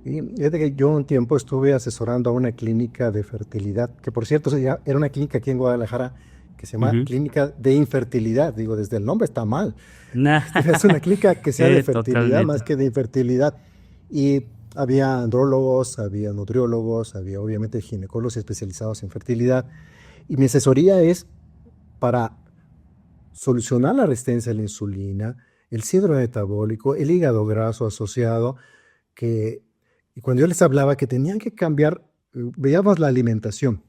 Y fíjate que yo un tiempo estuve asesorando a una clínica de fertilidad, que por cierto era una clínica aquí en Guadalajara que se llama Ujú. Clínica de Infertilidad. Digo, desde el nombre está mal. Nah, Es una clínica que sea de fertilidad más totalmente. que de infertilidad. Y había andrólogos, había nutriólogos, había obviamente ginecólogos especializados en fertilidad. Y mi asesoría es para solucionar la resistencia a la insulina, el síndrome metabólico, el hígado graso asociado, que y cuando yo les hablaba que tenían que cambiar, veíamos la alimentación.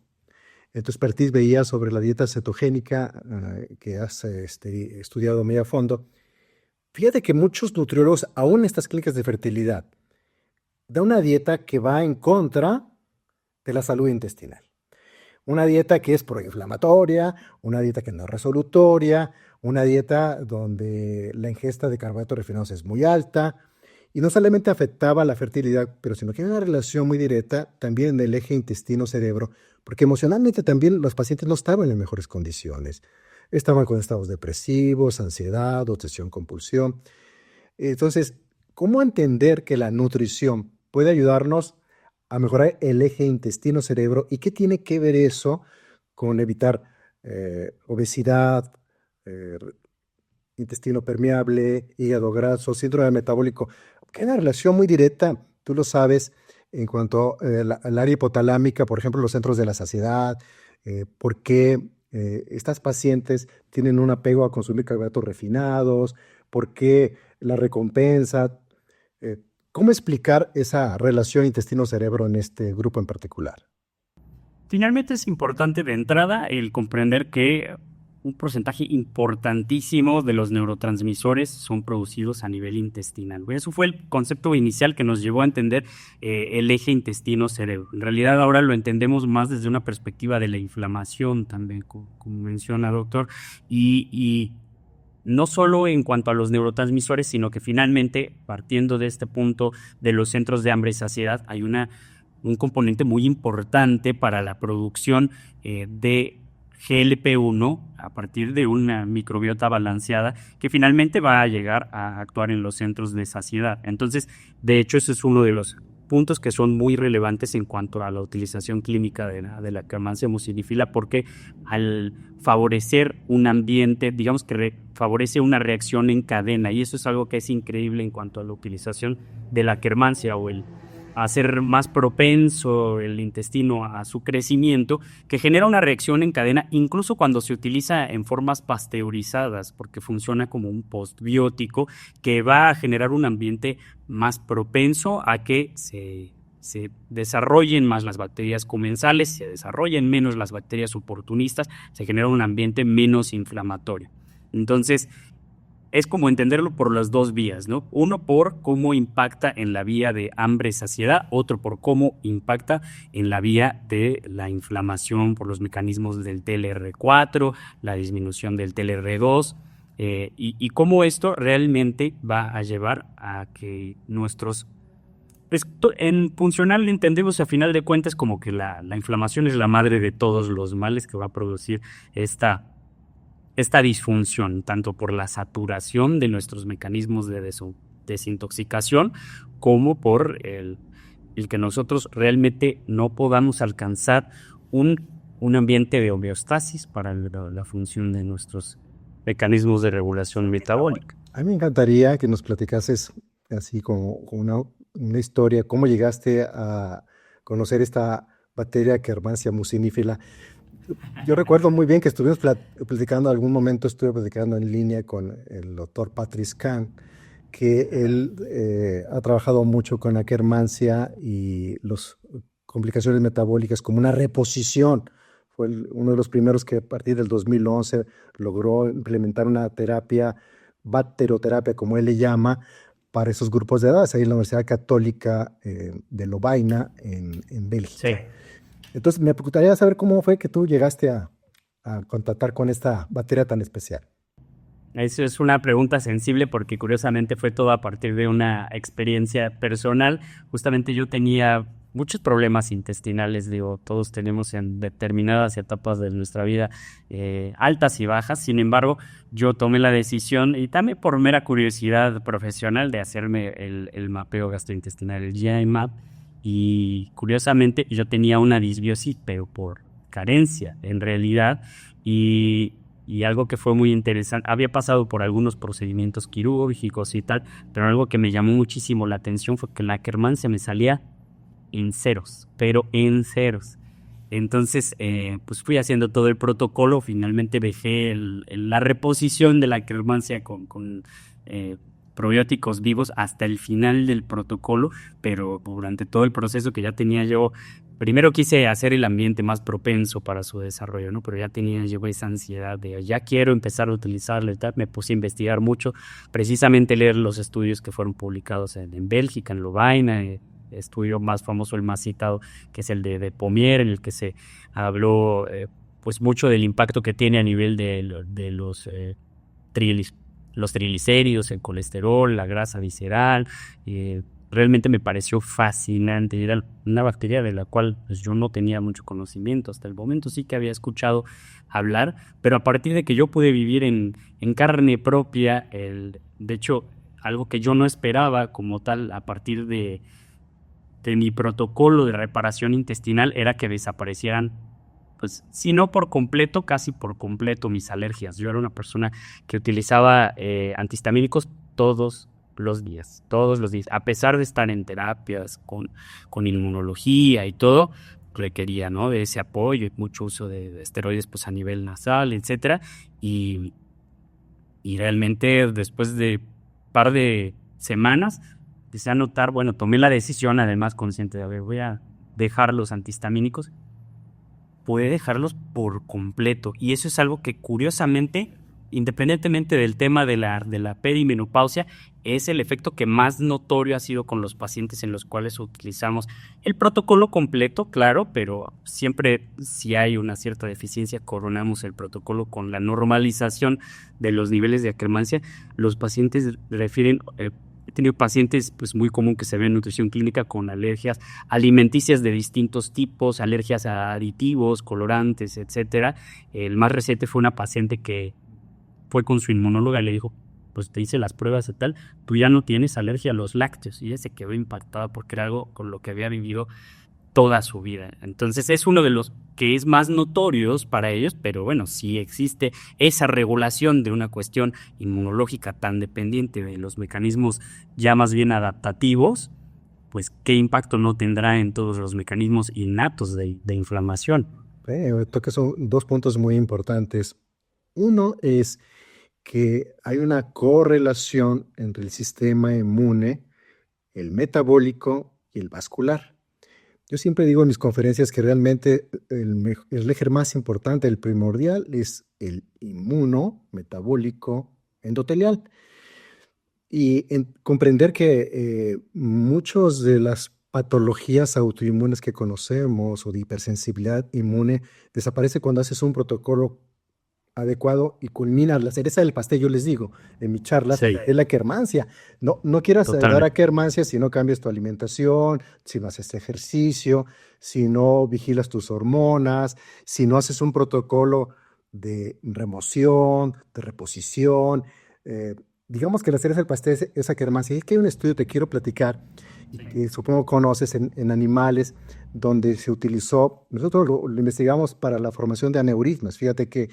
En tu expertise veía sobre la dieta cetogénica, que has estudiado muy a fondo. Fíjate que muchos nutriólogos, aún en estas clínicas de fertilidad, dan una dieta que va en contra de la salud intestinal. Una dieta que es proinflamatoria, una dieta que no es resolutoria, una dieta donde la ingesta de carbohidratos refinados es muy alta y no solamente afectaba la fertilidad, pero sino que hay una relación muy directa también en el eje intestino-cerebro, porque emocionalmente también los pacientes no estaban en mejores condiciones. Estaban con estados depresivos, ansiedad, obsesión, compulsión. Entonces, ¿cómo entender que la nutrición puede ayudarnos a mejorar el eje intestino-cerebro y qué tiene que ver eso con evitar obesidad, eh, intestino permeable, hígado graso, síndrome metabólico? Que hay una relación muy directa, tú lo sabes, en cuanto al área hipotalámica, por ejemplo, los centros de la saciedad, por qué estas pacientes tienen un apego a consumir carbohidratos refinados, por qué la recompensa. eh, ¿Cómo explicar esa relación intestino-cerebro en este grupo en particular? Finalmente es importante de entrada el comprender que un porcentaje importantísimo de los neurotransmisores son producidos a nivel intestinal. Eso fue el concepto inicial que nos llevó a entender el eje intestino-cerebro. En realidad ahora lo entendemos más desde una perspectiva de la inflamación también, como menciona doctor, y no solo en cuanto a los neurotransmisores, sino que finalmente, partiendo de este punto de los centros de hambre y saciedad, hay un componente muy importante para la producción de GLP-1 a partir de una microbiota balanceada que finalmente va a llegar a actuar en los centros de saciedad. Entonces, de hecho, ese es uno de los puntos que son muy relevantes en cuanto a la utilización clínica de la Akkermansia muciniphila, porque al favorecer un ambiente, digamos que favorece una reacción en cadena, y eso es algo que es increíble en cuanto a la utilización de la Akkermansia o el hacer más propenso el intestino a su crecimiento, que genera una reacción en cadena, incluso cuando se utiliza en formas pasteurizadas, porque funciona como un postbiótico que va a generar un ambiente más propenso a que se desarrollen más las bacterias comensales, se desarrollen menos las bacterias oportunistas, se genera un ambiente menos inflamatorio. Entonces, es como entenderlo por las dos vías, ¿no? Uno por cómo impacta en la vía de hambre-saciedad, otro por cómo impacta en la vía de la inflamación por los mecanismos del TLR4, la disminución del TLR2, y cómo esto realmente va a llevar a que nuestros... Pues, en funcional entendemos a final de cuentas como que la inflamación es la madre de todos los males que va a producir esta disfunción, tanto por la saturación de nuestros mecanismos de desintoxicación, como por el que nosotros realmente no podamos alcanzar un ambiente de homeostasis para la función de nuestros mecanismos de regulación metabólica. A mí me encantaría que nos platicases así como una historia, cómo llegaste a conocer esta bacteria Akkermansia muciniphila. Yo recuerdo muy bien que estuvimos platicando, algún momento estuve platicando en línea con el doctor Patrice Kahn, que él ha trabajado mucho con Akkermansia y las complicaciones metabólicas como una reposición. Fue uno de los primeros que a partir del 2011 logró implementar una terapia, bacterioterapia, como él le llama, para esos grupos de edades, ahí en la Universidad Católica de Lovaina, en Sí. Bélgica. Entonces, me gustaría saber cómo fue que tú llegaste a contactar con esta bacteria tan especial. Eso es una pregunta sensible porque curiosamente fue todo a partir de una experiencia personal. Justamente yo tenía muchos problemas intestinales, digo, todos tenemos en determinadas etapas de nuestra vida altas y bajas. Sin embargo, yo tomé la decisión, y también por mera curiosidad profesional, de hacerme el mapeo gastrointestinal, el GI Map, y curiosamente yo tenía una disbiosis, pero por carencia, en realidad, y algo que fue muy interesante, había pasado por algunos procedimientos quirúrgicos y tal, pero algo que me llamó muchísimo la atención fue que la Akkermansia me salía en ceros, pero en ceros. Entonces, pues fui haciendo todo el protocolo, finalmente dejé la reposición de la Akkermansia con probióticos vivos hasta el final del protocolo, pero durante todo el proceso que ya tenía yo, primero quise hacer el ambiente más propenso para su desarrollo, ¿no? Pero ya tenía yo esa ansiedad de ya quiero empezar a utilizarlo y tal. Me puse a investigar mucho, precisamente leer los estudios que fueron publicados en Bélgica, en Lovaina, estudio más famoso, el más citado, que es el de Pommier, en el que se habló pues mucho del impacto que tiene a nivel de los triglicéridos, el colesterol, la grasa visceral. Realmente me pareció fascinante. Era una bacteria de la cual pues, yo no tenía mucho conocimiento. Hasta el momento sí que había escuchado hablar, pero a partir de que yo pude vivir en carne propia, de hecho, algo que yo no esperaba como tal a partir de mi protocolo de reparación intestinal era que desaparecieran, pues, si no por completo, casi por completo mis alergias. Yo era una persona que utilizaba antihistamínicos todos los días, a pesar de estar en terapias con inmunología y todo, requería, ¿no?, de ese apoyo y mucho uso de esteroides pues a nivel nasal, etcétera, y realmente después de un par de semanas empecé a notar, bueno, tomé la decisión además consciente de, a ver, voy a dejar los antihistamínicos, puede dejarlos por completo, y eso es algo que curiosamente, independientemente del tema de la perimenopausia, es el efecto que más notorio ha sido con los pacientes en los cuales utilizamos el protocolo completo, claro, pero siempre si hay una cierta deficiencia coronamos el protocolo con la normalización de los niveles de Akkermansia. Los pacientes refieren, he tenido pacientes pues muy común que se ven en nutrición clínica con alergias alimenticias de distintos tipos, alergias a aditivos, colorantes, etcétera. El más reciente fue una paciente que fue con su inmunóloga y le dijo, pues te hice las pruebas y tal, tú ya no tienes alergia a los lácteos, y ella se quedó impactada porque era algo con lo que había vivido toda su vida. Entonces es uno de los que es más notorios para ellos, pero bueno, si existe esa regulación de una cuestión inmunológica tan dependiente de los mecanismos ya más bien adaptativos, pues qué impacto no tendrá en todos los mecanismos innatos de inflamación. Tocas son dos puntos muy importantes. Uno es que hay una correlación entre el sistema inmune, el metabólico y el vascular. Yo siempre digo en mis conferencias que realmente el eje más importante, el primordial, es el inmuno, metabólico, endotelial. Y comprender que muchas de las patologías autoinmunes que conocemos o de hipersensibilidad inmune desaparece cuando haces un protocolo adecuado y culmina la cereza del pastel. Yo les digo en mis charlas, Sí, es la Akkermansia. No quieras dar totalmente. Akkermansia si no cambias tu alimentación, si no haces ejercicio, si no vigilas tus hormonas, si no haces un protocolo de remoción, de reposición. Digamos que la cereza del pastel es Akkermansia. Y es que hay un estudio, te quiero platicar, y que supongo conoces en animales, donde se utilizó, nosotros lo investigamos para la formación de aneurismas. Fíjate que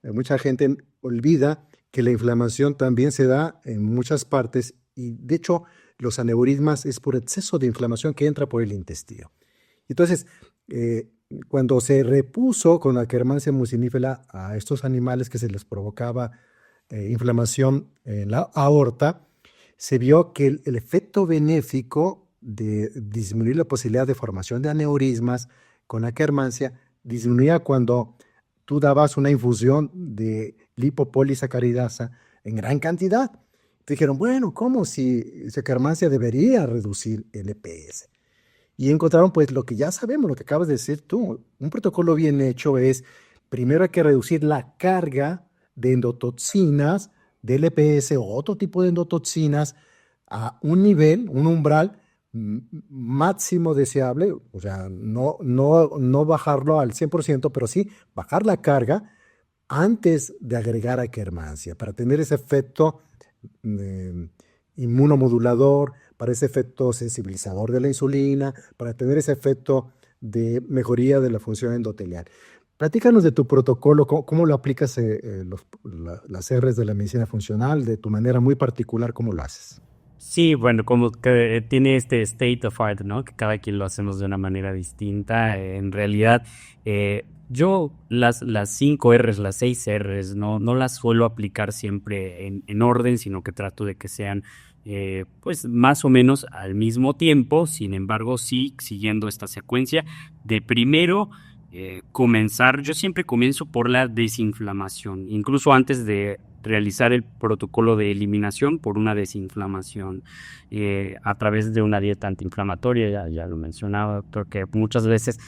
mucha gente olvida que la inflamación también se da en muchas partes, y de hecho los aneurismas es por exceso de inflamación que entra por el intestino. Entonces, cuando se repuso con Akkermansia mucinífera a estos animales que se les provocaba inflamación en la aorta, se vio que el efecto benéfico de disminuir la posibilidad de formación de aneurismas con Akkermansia disminuía cuando tú dabas una infusión de lipopolisacaridasa en gran cantidad. Te dijeron, bueno, ¿cómo si Akkermansia debería reducir el EPS? Y encontraron pues lo que ya sabemos, lo que acabas de decir tú. Un protocolo bien hecho es, primero hay que reducir la carga de endotoxinas del EPS o otro tipo de endotoxinas a un nivel, un umbral, máximo deseable, o sea, no bajarlo al 100%, pero sí bajar la carga antes de agregar Akkermansia, para tener ese efecto eh, inmunomodulador, para ese efecto sensibilizador de la insulina, para tener ese efecto de mejoría de la función endotelial. Platícanos de tu protocolo, cómo lo aplicas las R's de la medicina funcional, de tu manera muy particular, ¿cómo lo haces? Sí, bueno, como que tiene este state of art, ¿no? Que cada quien lo hacemos de una manera distinta. En realidad, yo las 5 R's, las 6 R's, no las suelo aplicar siempre en orden, sino que trato de que sean, pues, más o menos al mismo tiempo. Sin embargo, sí siguiendo esta secuencia de primero comenzar. Yo siempre comienzo por la desinflamación, incluso antes de realizar el protocolo de eliminación por una desinflamación a través de una dieta antiinflamatoria. Ya lo mencionaba, doctor, que muchas veces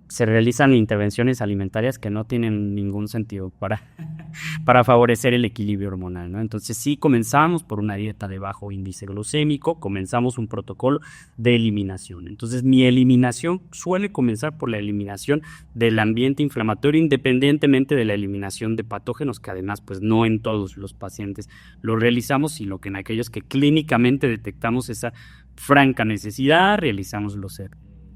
se realizan intervenciones alimentarias que no tienen ningún sentido para favorecer el equilibrio hormonal, ¿no? Entonces sí comenzamos por una dieta de bajo índice glucémico, comenzamos un protocolo de eliminación. Entonces mi eliminación suele comenzar por la eliminación del ambiente inflamatorio, independientemente de la eliminación de patógenos, que además pues no en todos los pacientes lo realizamos, sino que en aquellos que clínicamente detectamos esa franca necesidad, realizamos los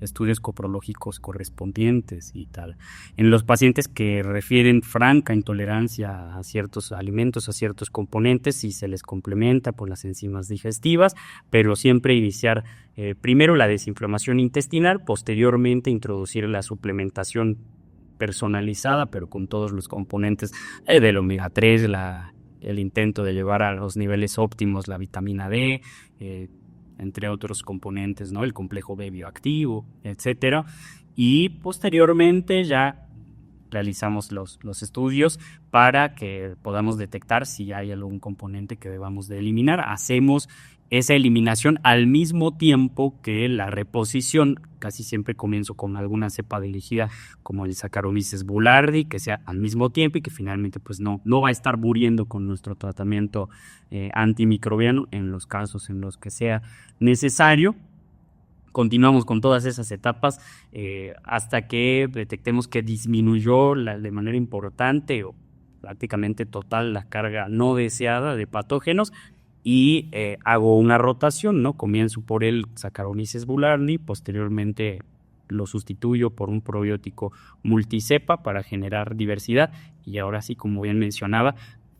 estudios coprológicos correspondientes y tal. En los pacientes que refieren franca intolerancia a ciertos alimentos, a ciertos componentes, sí se les complementa por las enzimas digestivas, pero siempre iniciar primero la desinflamación intestinal, posteriormente introducir la suplementación personalizada, pero con todos los componentes del omega 3, el intento de llevar a los niveles óptimos la vitamina D, entre otros componentes, ¿no? El complejo B bioactivo, etcétera. Y posteriormente ya realizamos los estudios para que podamos detectar si hay algún componente que debamos de eliminar. Hacemos esa eliminación al mismo tiempo que la reposición. Casi siempre comienzo con alguna cepa de elegida como el Saccharomyces boulardii, que sea al mismo tiempo y que finalmente pues no va a estar muriendo con nuestro tratamiento antimicrobiano en los casos en los que sea necesario. Continuamos con todas esas etapas hasta que detectemos que disminuyó de manera importante o prácticamente total la carga no deseada de patógenos y hago una rotación, ¿no? Comienzo por el Saccharomyces boulardii, posteriormente lo sustituyo por un probiótico multicepa para generar diversidad y ahora sí, como bien mencionaba,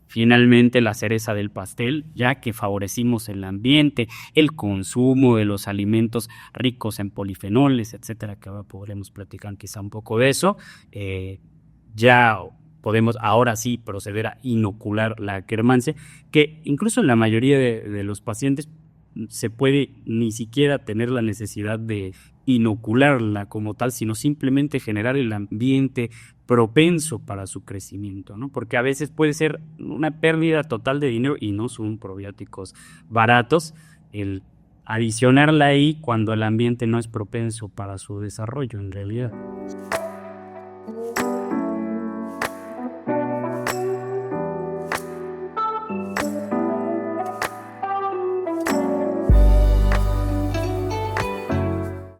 finalmente la cereza del pastel, ya que favorecimos el ambiente, el consumo de los alimentos ricos en polifenoles, etcétera, que ahora podremos platicar quizá un poco de eso, ya podemos ahora sí proceder a inocular la Akkermansia, que incluso en la mayoría de los pacientes se puede ni siquiera tener la necesidad de inocularla como tal, sino simplemente generar el ambiente propenso para su crecimiento, ¿no? Porque a veces puede ser una pérdida total de dinero y no son probióticos baratos el adicionarla ahí cuando el ambiente no es propenso para su desarrollo en realidad.